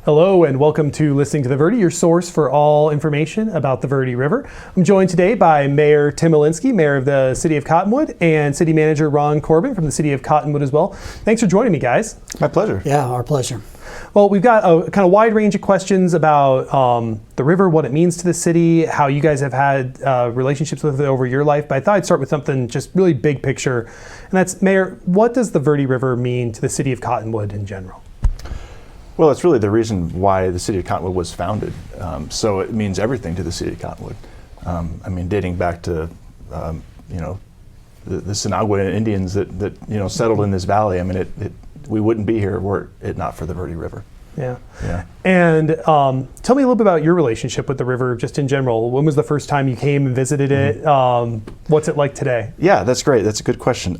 Hello and welcome to Listening to the Verde, your source for all information about the Verde River. I'm joined today by Mayor Tim Elinski, Mayor of the City of Cottonwood, and City Manager Ron Corbin from the City of Cottonwood as well. Thanks for joining me, guys. My pleasure. Yeah, our pleasure. Well, we've got a kind of wide range of questions about the river, what it means to the city, how you guys have had relationships with it over your life. But I thought I'd start with something just really big picture. And that's, Mayor, what does the Verde River mean to the City of Cottonwood in general? Well, it's really the reason why the City of Cottonwood was founded. So it means everything to the City of Cottonwood. I mean, dating back to, the Sinagua Indians that settled in this valley. I mean, we wouldn't be here were it not for the Verde River. Yeah. And tell me a little bit about your relationship with the river, just in general. When was the first time you came and visited it? What's it like today? Yeah, that's great. That's a good question.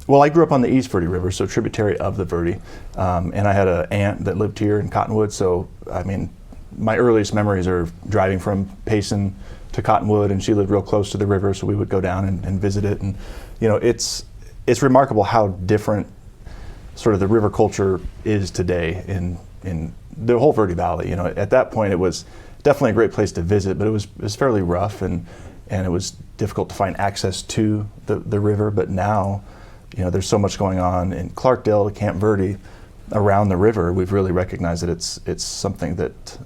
Well, I grew up on the East Verde River, so tributary of the Verde, and I had an aunt that lived here in Cottonwood. So, I mean, my earliest memories are driving from Payson to Cottonwood, and she lived real close to the river, so we would go down and visit it. And it's remarkable how different sort of the river culture is today in the whole Verde Valley. At that point, it was definitely a great place to visit, but it was fairly rough, and it was difficult to find access to the river. But now, there's so much going on in Clarkdale to Camp Verde around the river. We've really recognized that it's something that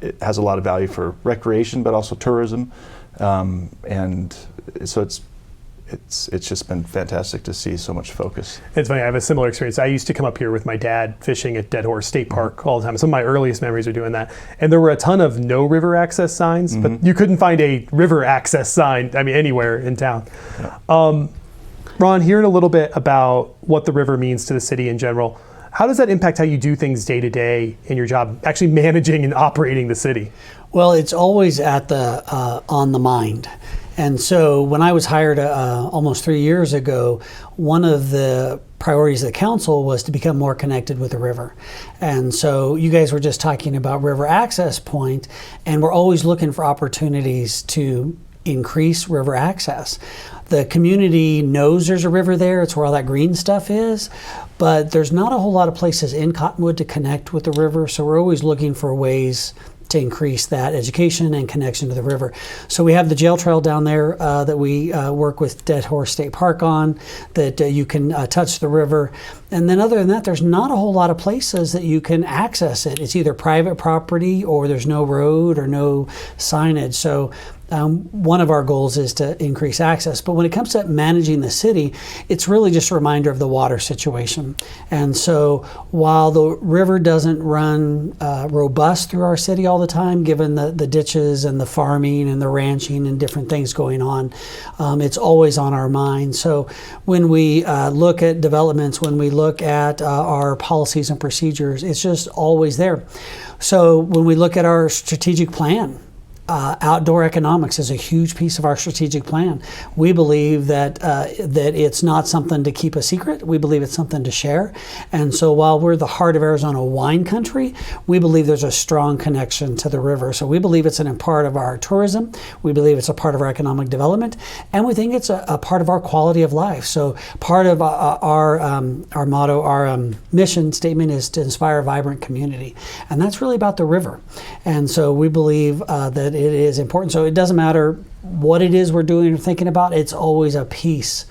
it has a lot of value for recreation, but also tourism, and so it's just been fantastic to see so much focus. It's funny, I have a similar experience. I used to come up here with my dad fishing at Dead Horse State Park all the time. Some of my earliest memories are doing that. And there were a ton of no river access signs, but you couldn't find a river access sign, anywhere in town. Yeah. Ron, hearing a little bit about what the river means to the city in general, how does that impact how you do things day to day in your job, actually managing and operating the city? Well, it's always at the on the mind. And so when I was hired almost 3 years ago, one of the priorities of the council was to become more connected with the river. And so you guys were just talking about river access point, and we're always looking for opportunities to increase river access. The community knows there's a river there. It's where all that green stuff is, but there's not a whole lot of places in Cottonwood to connect with the river. So we're always looking for ways to increase that education and connection to the river. So we have the jail trail down there that we work with Dead Horse State Park on, that you can touch the river. And then other than that, there's not a whole lot of places that you can access it. It's either private property or there's no road or no signage. So one of our goals is to increase access. But when it comes to managing the city, it's really just a reminder of the water situation. And so while the river doesn't run robust through our city all the time, given the ditches and the farming and the ranching and different things going on, it's always on our mind. So when we look at developments, when we look at our policies and procedures, it's just always there. So when we look at our strategic plan, outdoor economics is a huge piece of our strategic plan. We believe that it's not something to keep a secret. We believe it's something to share. And so while we're the heart of Arizona wine country, we believe there's a strong connection to the river. So we believe it's a part of our tourism. We believe it's a part of our economic development. And we think it's a part of our quality of life. So part of our motto, our mission statement is to inspire a vibrant community. And that's really about the river. And so we believe that it is important. So it doesn't matter what it is we're doing or thinking about, it's always a piece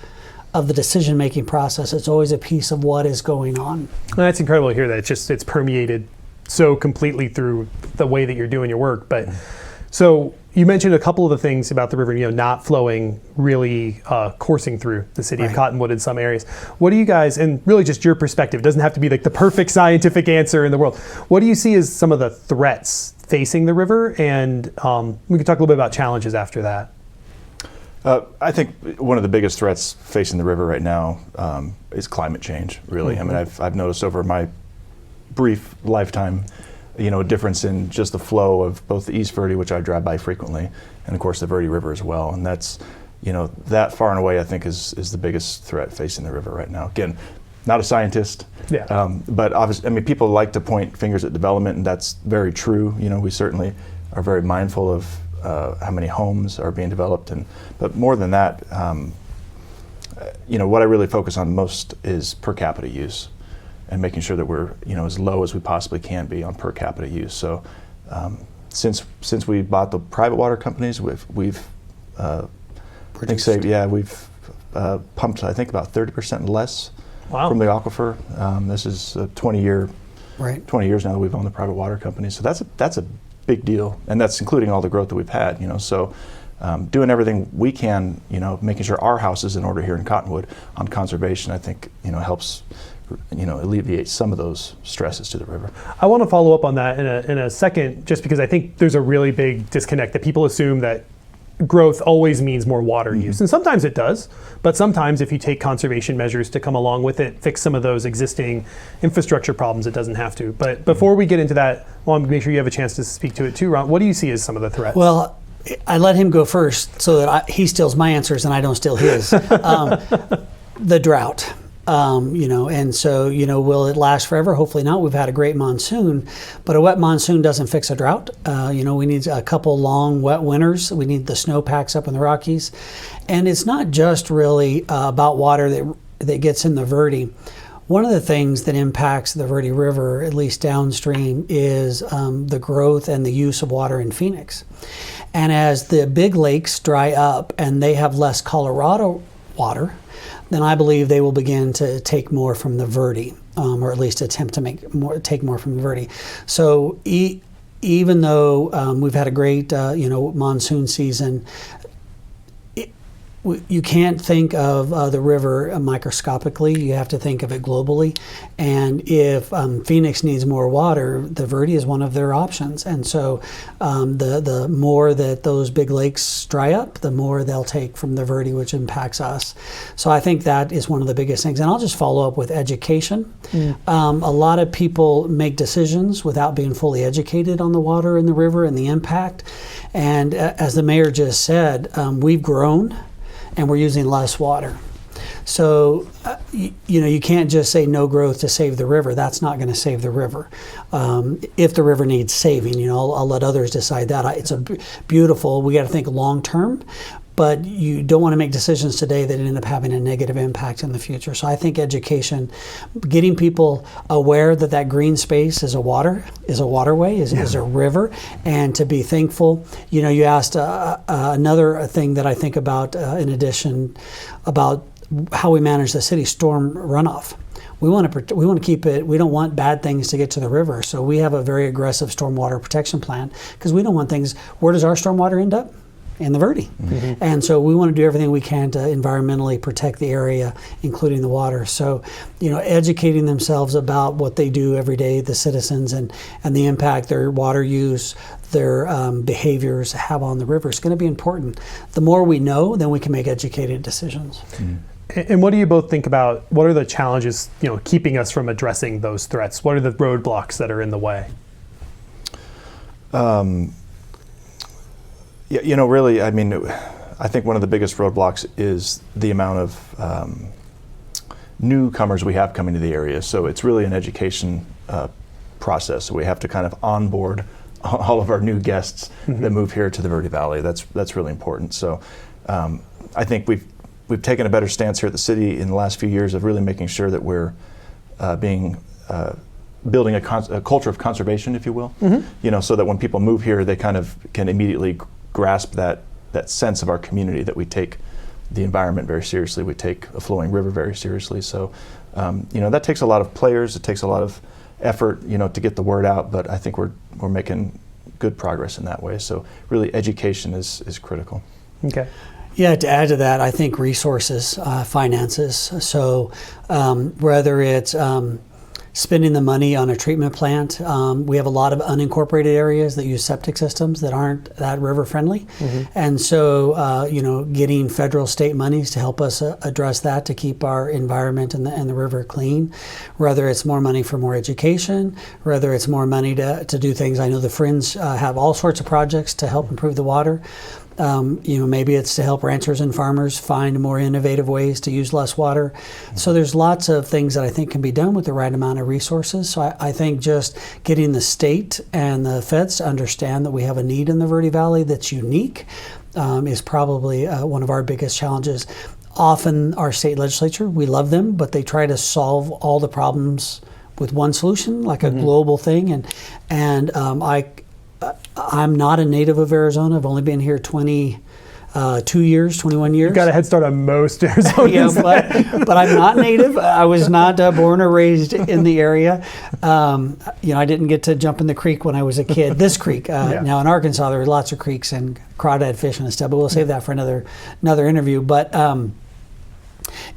of the decision-making process. It's always a piece of what is going on. Well, that's incredible to hear that it's permeated so completely through the way that you're doing your work. But so you mentioned a couple of the things about the river, not flowing, really coursing through the city of Cottonwood in some areas. What do you guys, and really just your perspective, it doesn't have to be like the perfect scientific answer in the world. What do you see as some of the threats facing the river? And we can talk a little bit about challenges after that. I think one of the biggest threats facing the river right now is climate change, really. I mean, I've noticed over my brief lifetime, a difference in just the flow of both the East Verde, which I drive by frequently, and of course the Verde River as well. And that's, that far and away, I think is the biggest threat facing the river right now. Again, not a scientist, but obviously, people like to point fingers at development, and that's very true. We certainly are very mindful of how many homes are being developed, but more than that, what I really focus on most is per capita use. and making sure that we're as low as we possibly can be on per capita use. So since we bought the private water companies, we've we've pumped I think about 30% less from the aquifer. This is a 20 years now that we've owned the private water companies. So that's a big deal, and that's including all the growth that we've had. So doing everything we can, making sure our house is in order here in Cottonwood on conservation, I think helps alleviate some of those stresses to the river. I want to follow up on that in a second, just because I think there's a really big disconnect that people assume that growth always means more water use. And sometimes it does, but sometimes if you take conservation measures to come along with it, fix some of those existing infrastructure problems, it doesn't have to. But before we get into that, I want to make sure you have a chance to speak to it too, Ron. What do you see as some of the threats? Well, I let him go first so that he steals my answers and I don't steal his. The drought. And so, will it last forever? Hopefully not. We've had a great monsoon, but a wet monsoon doesn't fix a drought. We need a couple long wet winters. We need the snowpacks up in the Rockies. And it's not just really about water that gets in the Verde. One of the things that impacts the Verde River, at least downstream, is the growth and the use of water in Phoenix. And as the big lakes dry up and they have less Colorado water, then I believe they will begin to take more from the Verde, or at least attempt to take more from the Verde. So even though we've had a great monsoon season, you can't think of the river microscopically. You have to think of it globally. And if Phoenix needs more water, the Verde is one of their options. And so the more that those big lakes dry up, the more they'll take from the Verde, which impacts us. So I think that is one of the biggest things. And I'll just follow up with education. A lot of people make decisions without being fully educated on the water in the river and the impact. And as the mayor just said, we've grown and we're using less water. So, you can't just say no growth to save the river. That's not going to save the river. If the river needs saving, I'll let others decide that. It's beautiful. We got to think long term, but you don't want to make decisions today that end up having a negative impact in the future. So I think education, getting people aware that green space is a waterway, is a river, and to be thankful. You asked another thing that I think about in addition about how we manage the city storm runoff. We want to keep it. We don't want bad things to get to the river, so we have a very aggressive stormwater protection plan because we don't want things. Where does our stormwater end up? In the Verde. And so we want to do everything we can to environmentally protect the area, including the water. So, educating themselves about what they do every day, the citizens, and the impact their water use, their behaviors have on the river is going to be important. The more we know, then we can make educated decisions. And what do you both think about, what are the challenges, keeping us from addressing those threats? What are the roadblocks that are in the way? Really, I think one of the biggest roadblocks is the amount of newcomers we have coming to the area. So it's really an education process. So we have to kind of onboard all of our new guests that move here to the Verde Valley. That's really important. So I think we've taken a better stance here at the city in the last few years of really making sure that we're building a culture of conservation, if you will. So that when people move here, they kind of can immediately grasp that sense of our community, that we take the environment very seriously, we take a flowing river very seriously. So, that takes a lot of players, it takes a lot of effort, to get the word out, but I think we're making good progress in that way. So really education is critical. Okay. Yeah, to add to that, I think resources, finances. So whether it's spending the money on a treatment plant. We have a lot of unincorporated areas that use septic systems that aren't that river friendly. And so, getting federal, state monies to help us address that, to keep our environment and the river clean, whether it's more money for more education, whether it's more money to do things. I know the Friends have all sorts of projects to help improve the water. Maybe it's to help ranchers and farmers find more innovative ways to use less water. So there's lots of things that I think can be done with the right amount of resources. So I think just getting the state and the feds to understand that we have a need in the Verde Valley that's unique is probably one of our biggest challenges. Often our state legislature, we love them, but they try to solve all the problems with one solution, like a global thing. And I'm not a native of Arizona. I've only been here 21 years. You got a head start on most Arizonans. Yeah, but I'm not native. I was not born or raised in the area. I didn't get to jump in the creek when I was a kid. This creek. Now in Arkansas, there are lots of creeks and crawdad fishing and stuff, but we'll save that for another interview. But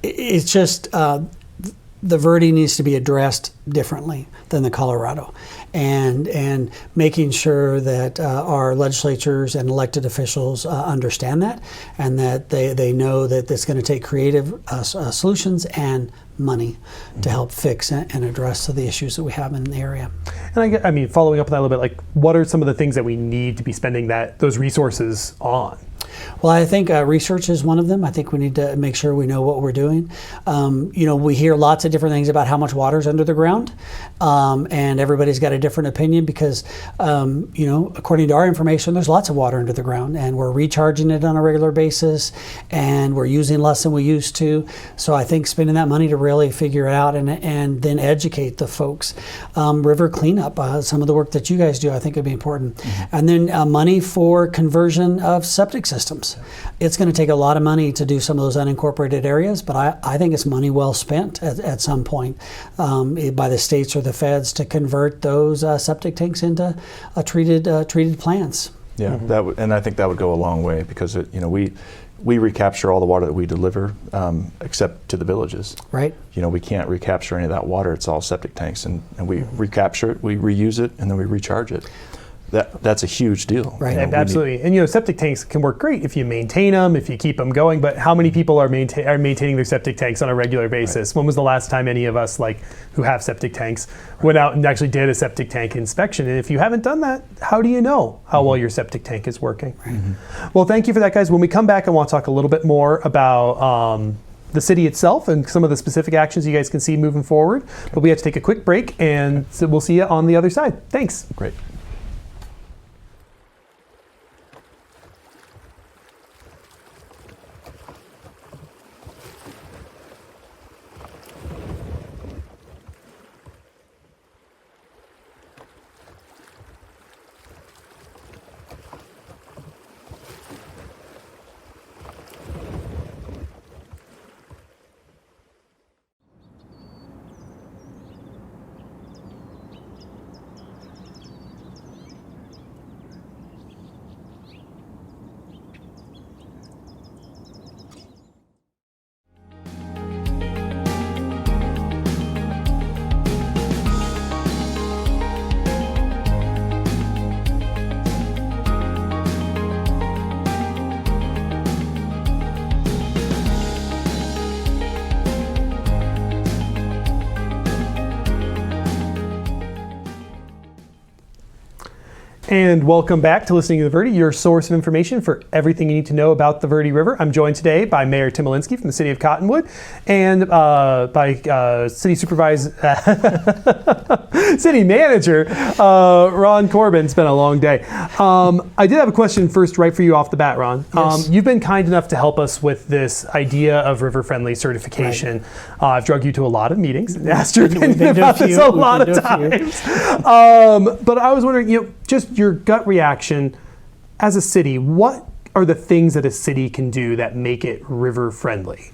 it's just the Verde needs to be addressed differently than the Colorado, and making sure that our legislatures and elected officials understand that, and that they know that it's going to take creative solutions and money to help fix and address the issues that we have in the area. And I mean, following up on that a little bit, like, what are some of the things that we need to be spending those resources on? Well, I think research is one of them. I think we need to make sure we know what we're doing. We hear lots of different things about how much water's under the ground, and everybody's got a different opinion because, according to our information, there's lots of water under the ground, and we're recharging it on a regular basis, and we're using less than we used to. So I think spending that money to really figure it out and then educate the folks. River cleanup, some of the work that you guys do, I think would be important. And then money for conversion of septic systems. It's going to take a lot of money to do some of those unincorporated areas, but I think it's money well spent at some point by the states or the feds to convert those septic tanks into treated plants. Yeah, and I think that would go a long way because we recapture all the water that we deliver, except to the villages. Right. We can't recapture any of that water. It's all septic tanks, and we recapture it, we reuse it, and then we recharge it. That's a huge deal. Right. Absolutely. And septic tanks can work great if you maintain them, if you keep them going. But how many people are maintaining their septic tanks on a regular basis? Right. When was the last time any of us, who have septic tanks, went out and actually did a septic tank inspection? And if you haven't done that, how do you know how well your septic tank is working? Right. Well, thank you for that, guys. When we come back, I want to talk a little bit more about the city itself and some of the specific actions you guys can see moving forward. But we have to take a quick break, and so we'll see you on the other side. Thanks. Great. And welcome back to Listening to the Verde, your source of information for everything you need to know about the Verde River. I'm joined today by Mayor Tim Elinski from the City of Cottonwood and by City Supervisor, City Manager Ron Corbin. It's been a long day. I did have a question first right for you off the bat, Ron. Yes. You've been kind enough to help us with this idea of river-friendly certification. Right. I've drug you to a lot of meetings and asked your opinion about this a lot of times. But I was wondering, just your gut reaction as a city, what are the things that a city can do that make it river friendly?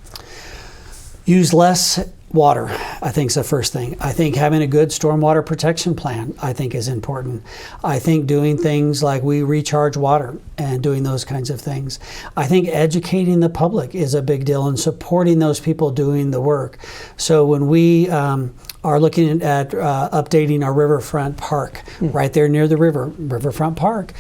Use less water, I think, is the first thing. I think having a good stormwater protection plan, I think, is important. I think doing things like we recharge water and doing those kinds of things. I think educating the public is a big deal and supporting those people doing the work. So when we are looking at updating our riverfront park right there near the riverfront park,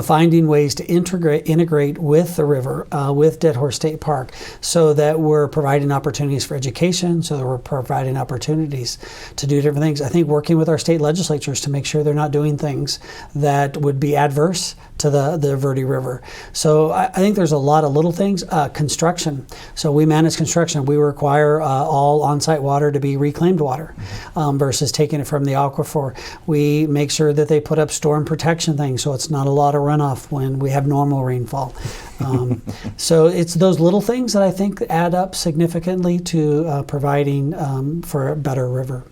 finding ways to integrate with the river, with Dead Horse State Park, so that we're providing opportunities for education, so that we're providing opportunities to do different things. I think working with our state legislatures to make sure they're not doing things that would be adverse to the Verde River. So I think there's a lot of little things. Construction. So we manage construction. We require all on-site water to be reclaimed water. versus taking it from the aquifer. We make sure that they put up storm protection things so it's not a lot of runoff when we have normal rainfall. So it's those little things that I think add up significantly to providing for a better river.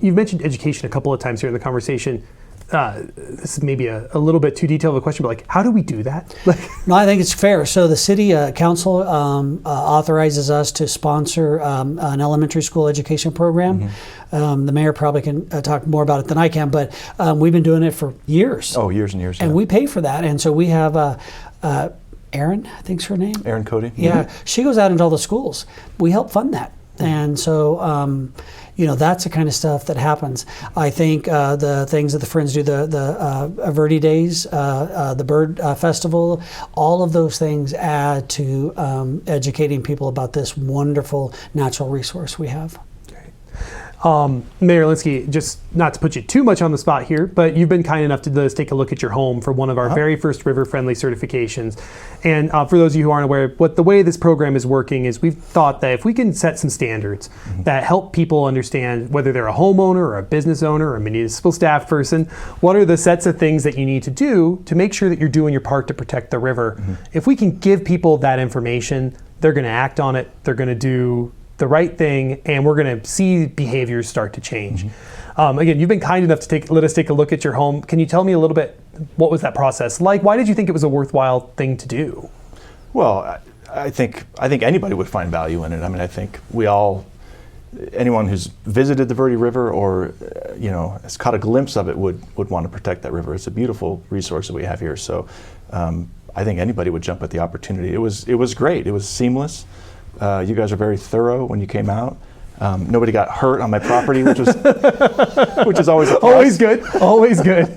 You've mentioned education a couple of times here in the conversation. This is maybe a little bit too detailed of a question, but how do we do that? No, I think it's fair. So the city council authorizes us to sponsor an elementary school education program. The mayor probably can talk more about it than I can, but we've been doing it for years. Oh, years and years. And we pay for that. And so we have Erin, I think's her name. Erin Cody. Yeah, she goes out into all the schools. We help fund that. And so, that's the kind of stuff that happens. I think the things that the Friends do, the Verde Days, the Bird Festival, all of those things add to educating people about this wonderful natural resource we have. Mayor Elinski, just not to put you too much on the spot here, but you've been kind enough to let us take a look at your home for one of our very first river-friendly certifications. And for those of you who aren't aware, the way this program is working is we've thought that if we can set some standards that help people understand whether they're a homeowner or a business owner or a municipal staff person, what are the sets of things that you need to do to make sure that you're doing your part to protect the river. If we can give people that information, they're going to act on it, they're going to do the right thing, and we're going to see behaviors start to change. Again, you've been kind enough to let us take a look at your home. Can you tell me a little bit, what was that process like? Why did you think it was a worthwhile thing to do? Well, I think anybody would find value in it. I mean, I think anyone who's visited the Verde River or has caught a glimpse of it would want to protect that river. It's a beautiful resource that we have here. So I think anybody would jump at the opportunity. It was great. It was seamless. You guys are very thorough when you came out. Nobody got hurt on my property, which is always a plus. Always good. Always good.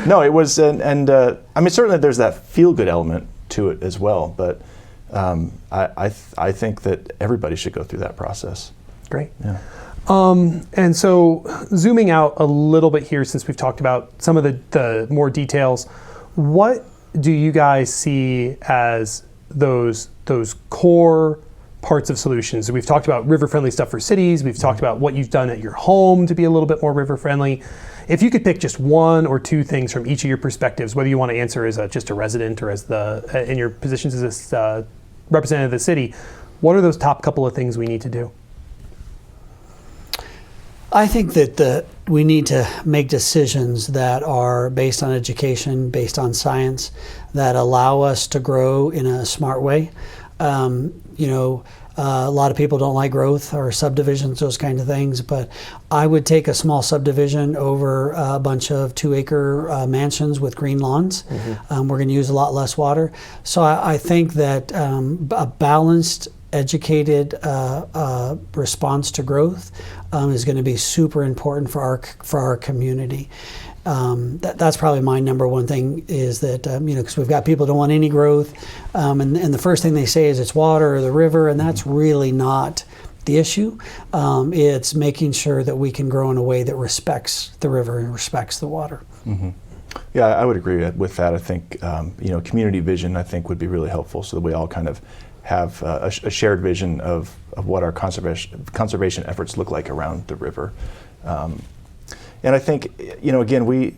No, it was, and I mean, certainly there's that feel-good element to it as well. But I think that everybody should go through that process. Great. Yeah. And so, zooming out a little bit here, since we've talked about some of the more details, what do you guys see as those core parts of solutions? We've talked about river-friendly stuff for cities. We've talked about what you've done at your home to be a little bit more river-friendly. If you could pick just one or two things from each of your perspectives, whether you want to answer as just a resident or as in your positions as a representative of the city, what are those top couple of things we need to do? I think that we need to make decisions that are based on education, based on science, that allow us to grow in a smart way. A lot of people don't like growth or subdivisions, those kind of things, but I would take a small subdivision over a bunch of 2-acre mansions with green lawns. We're going to use a lot less water. So I think that a balanced, educated response to growth is going to be super important for our community. That's probably my number one thing, is that because we've got people who don't want any growth, and the first thing they say is it's water or the river, and that's really not the issue. It's making sure that we can grow in a way that respects the river and respects the water. Yeah, I would agree with that. I think community vision, I think, would be really helpful, so that we all kind of have a shared vision of what our conservation efforts look like around the river. And I think, again, we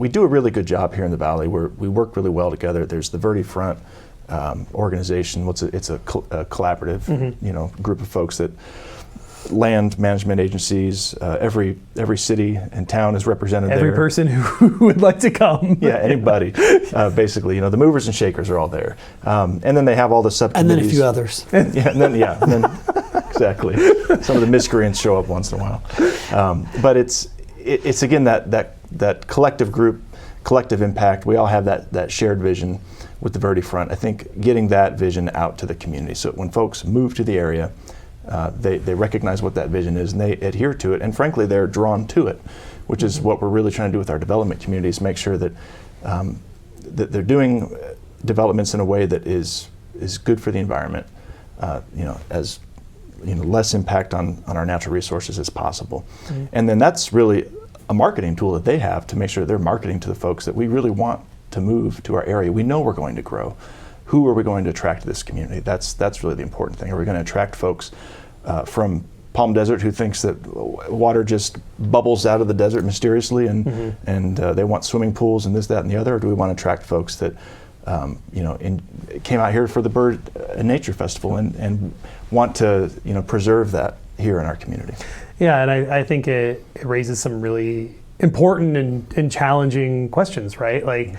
do a really good job here in the Valley. We work really well together. There's the Verde Front organization. It's a collaborative, group of folks that land management agencies. Every city and town is represented there. Every person who would like to come. Yeah, anybody. Basically, the movers and shakers are all there. And then they have all the subcommittees. And then a few others. And then exactly. Some of the miscreants show up once in a while. But it's again that collective group, collective impact. We all have that shared vision with the Verde Front. I think getting that vision out to the community, so when folks move to the area, they recognize what that vision is and they adhere to it, and frankly they're drawn to it, which is what we're really trying to do with our development communities, make sure that that they're doing developments in a way that is good for the environment, as less impact on our natural resources as possible. And then that's really a marketing tool that they have to make sure they're marketing to the folks that we really want to move to our area. We know we're going to grow. Who are we going to attract to this community? That's really the important thing. Are we going to attract folks from Palm Desert who thinks that water just bubbles out of the desert mysteriously and they want swimming pools and this, that, and the other? Or do we want to attract folks that came out here for the Bird and Nature Festival and want to preserve that here in our community? Yeah, and I think it raises some really important and challenging questions, right? Like,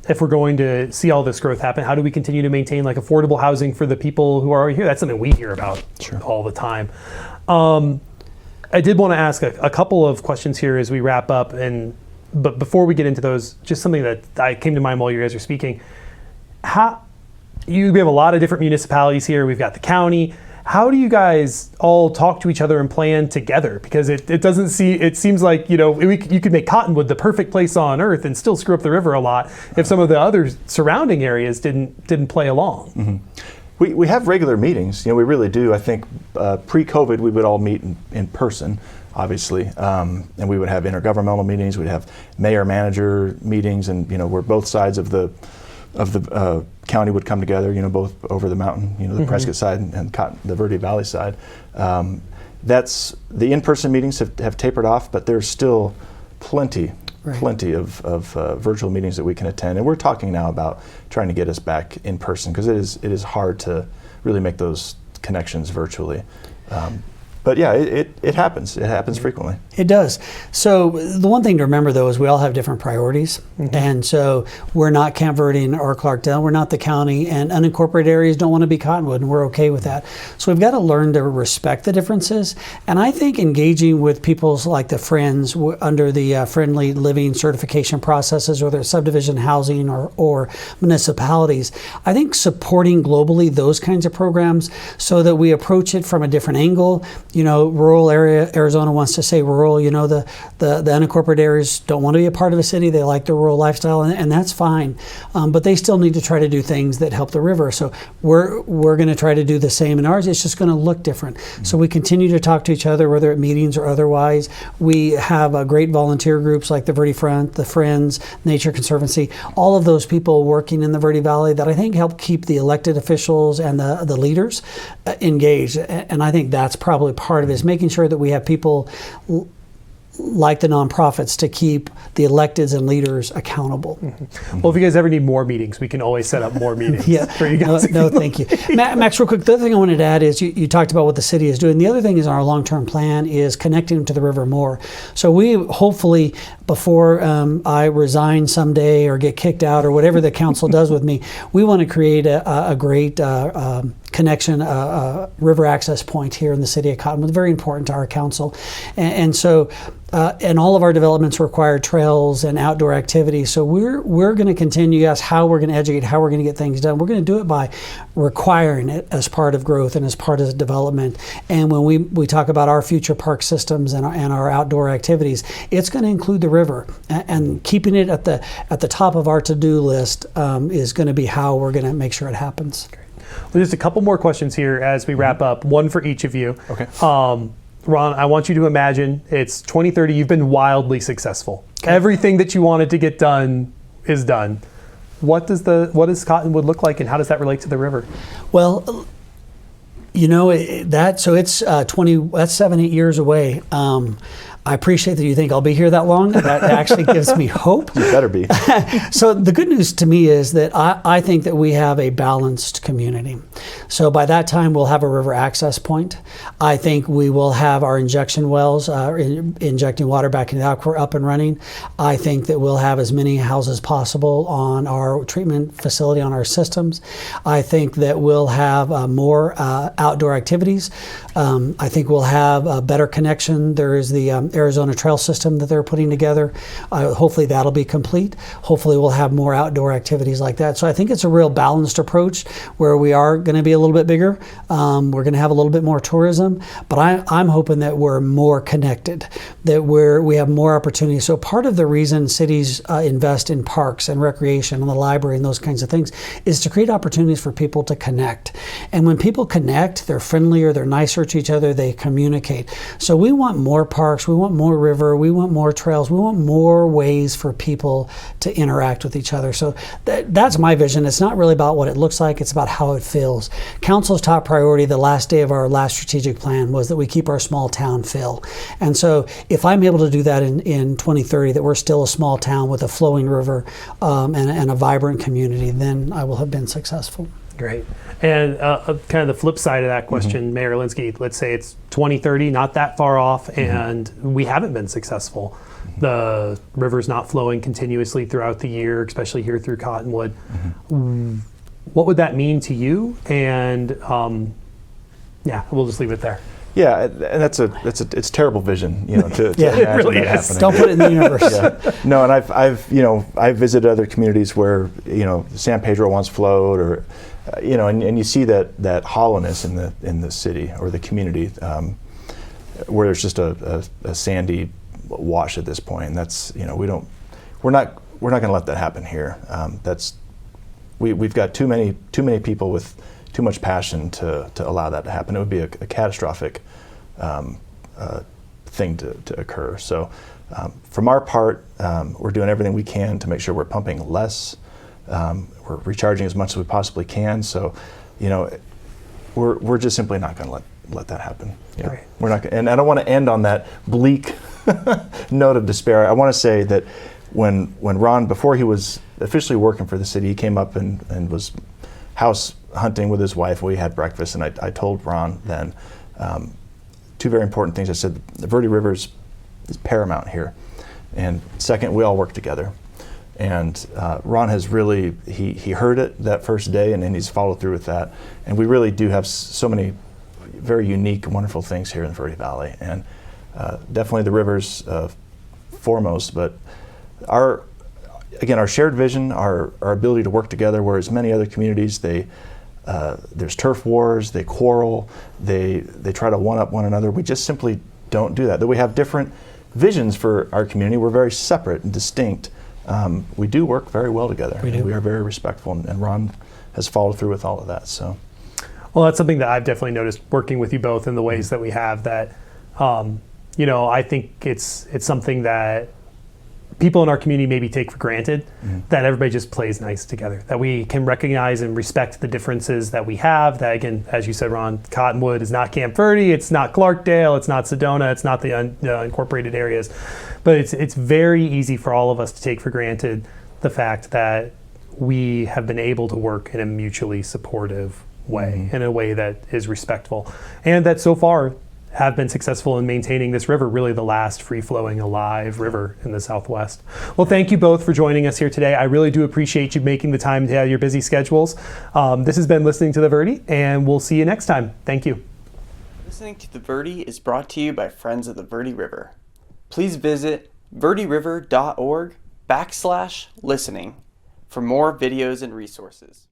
if we're going to see all this growth happen, how do we continue to maintain like affordable housing for the people who are already here? That's something we hear about all the time. I did want to ask a couple of questions here as we wrap up, but before we get into those, just something that came to mind while you guys are speaking. We have a lot of different municipalities here. We've got the county. How do you guys all talk to each other and plan together? Because it seems like, you could make Cottonwood the perfect place on earth and still screw up the river a lot if some of the other surrounding areas didn't play along. Mm-hmm. We have regular meetings. We really do. I think pre-COVID we would all meet in person, obviously, and we would have intergovernmental meetings. We'd have mayor-manager meetings, and where both sides of the county would come together, both over the mountain, the Prescott side and the Verde Valley side. That's the in-person meetings have tapered off, but there's still plenty of virtual meetings that we can attend, and we're talking now about trying to get us back in person because it is hard to really make those connections virtually. But yeah, it happens. It happens frequently. It does. So the one thing to remember, though, is we all have different priorities. And so we're not Camp Verde or Clarkdale. We're not the county. And unincorporated areas don't want to be Cottonwood, and we're okay with that. So we've got to learn to respect the differences. And I think engaging with people's like the Friends under the friendly living certification processes, whether it's subdivision housing or municipalities, I think supporting globally those kinds of programs so that we approach it from a different angle. Rural area, Arizona wants to say rural, the unincorporated areas don't want to be a part of a city. They like the rural lifestyle, and that's fine. But they still need to try to do things that help the river. So we're going to try to do the same in ours. It's just going to look different. So we continue to talk to each other, whether at meetings or otherwise. We have great volunteer groups like the Verde Front, the Friends, Nature Conservancy, all of those people working in the Verde Valley that I think help keep the elected officials and the leaders engaged. And I think that's probably part of it, is making sure that we have people like the nonprofits to keep the electeds and leaders accountable. Well, if you guys ever need more meetings, we can always set up more meetings for you guys. No, thank you. Max, real quick, the other thing I wanted to add is you talked about what the city is doing. The other thing is our long-term plan is connecting them to the river more. So we hopefully, before I resign someday or get kicked out or whatever the council does with me, we want to create a great connection, river access point here in the city of Cottonwood. Very important to our council. And so and all of our developments require trails and outdoor activities. So we're going to continue. You ask how we're going to educate, how we're going to get things done. We're going to do it by requiring it as part of growth and as part of development. And when we talk about our future park systems and our outdoor activities, it's going to include the river. And keeping it at the top of our to-do list is going to be how we're going to make sure it happens. Well, just a couple more questions here as we wrap up, one for each of you. Okay. Ron, I want you to imagine it's 2030. You've been wildly successful. Okay. Everything that you wanted to get done is done. What does Cottonwood look like, and how does that relate to the river? Well, it's 7-8 years away. I appreciate that you think I'll be here that long. That actually gives me hope. You better be. So the good news to me is that I think that we have a balanced community. So by that time, we'll have a river access point. I think we will have our injection wells, injecting water back into the aquifer, up and running. I think that we'll have as many houses as possible on our treatment facility, on our systems. I think that we'll have more outdoor activities. I think we'll have a better connection. There is the Arizona trail system that they're putting together. Hopefully that'll be complete. Hopefully we'll have more outdoor activities like that. So I think it's a real balanced approach where we are going to be a little bit bigger. We're going to have a little bit more tourism, but I'm hoping that we're more connected, that we have more opportunities. So part of the reason cities invest in parks and recreation and the library and those kinds of things is to create opportunities for people to connect. And when people connect, connect, they're friendlier, they're nicer to each other, they communicate. So we want more parks, we want more river, we want more trails, we want more ways for people to interact with each other. So that's my vision. It's not really about what it looks like, it's about how it feels. Council's top priority the last day of our last strategic plan was that we keep our small town feel. And so if I'm able to do that in 2030, that we're still a small town with a flowing river and a vibrant community, then I will have been successful. Great. And kind of the flip side of that question, Mayor Elinski, let's say it's 2030, not that far off, and we haven't been successful. The river's not flowing continuously throughout the year, especially here through Cottonwood. What would that mean to you? And yeah, we'll just leave it there. Yeah, and it's terrible vision, to Yeah, imagine it really that is. happening. Don't put it in the universe. Yeah. No, and I've visited other communities where San Pedro once flowed, or and you see that hollowness in the city or the community, where there's just a sandy wash at this point. And that's we're not going to let that happen here. We've got too many people with too much passion to allow that to happen. It would be a catastrophic thing to occur. So from our part, we're doing everything we can to make sure we're pumping less. We're recharging as much as we possibly can. So, we're just simply not going to let that happen. Right. We're not, and I don't want to end on that bleak note of despair. I want to say that when Ron, before he was officially working for the city, he came up and was house hunting with his wife. We had breakfast, and I told Ron then two very important things. I said the Verde River is paramount here, and second, we all work together. And Ron has really, he heard it that first day, and he's followed through with that. And we really do have so many very unique, wonderful things here in the Verde Valley. And definitely the river's foremost, but our shared vision, our ability to work together, whereas many other communities, there's turf wars, they quarrel, they try to one-up one another. We just simply don't do that. Though we have different visions for our community, we're very separate and distinct. We do work very well together. We are very respectful, and Ron has followed through with all of that. So, well, that's something that I've definitely noticed working with you both in the ways that we have. That I think it's something that people in our community maybe take for granted, that everybody just plays nice together, that we can recognize and respect the differences that we have. That, again, as you said, Ron, Cottonwood is not Camp Verde, it's not Clarkdale, it's not Sedona, it's not the unincorporated areas. But it's very easy for all of us to take for granted the fact that we have been able to work in a mutually supportive way, in a way that is respectful, and that so far have been successful in maintaining this river, really the last free-flowing alive river in the Southwest. Well, thank you both for joining us here today. I really do appreciate you making the time to have your busy schedules. This has been Listening to the Verde, and we'll see you next time. Thank you. Listening to the Verde is brought to you by Friends of the Verde River. Please visit verderiver.org/listening for more videos and resources.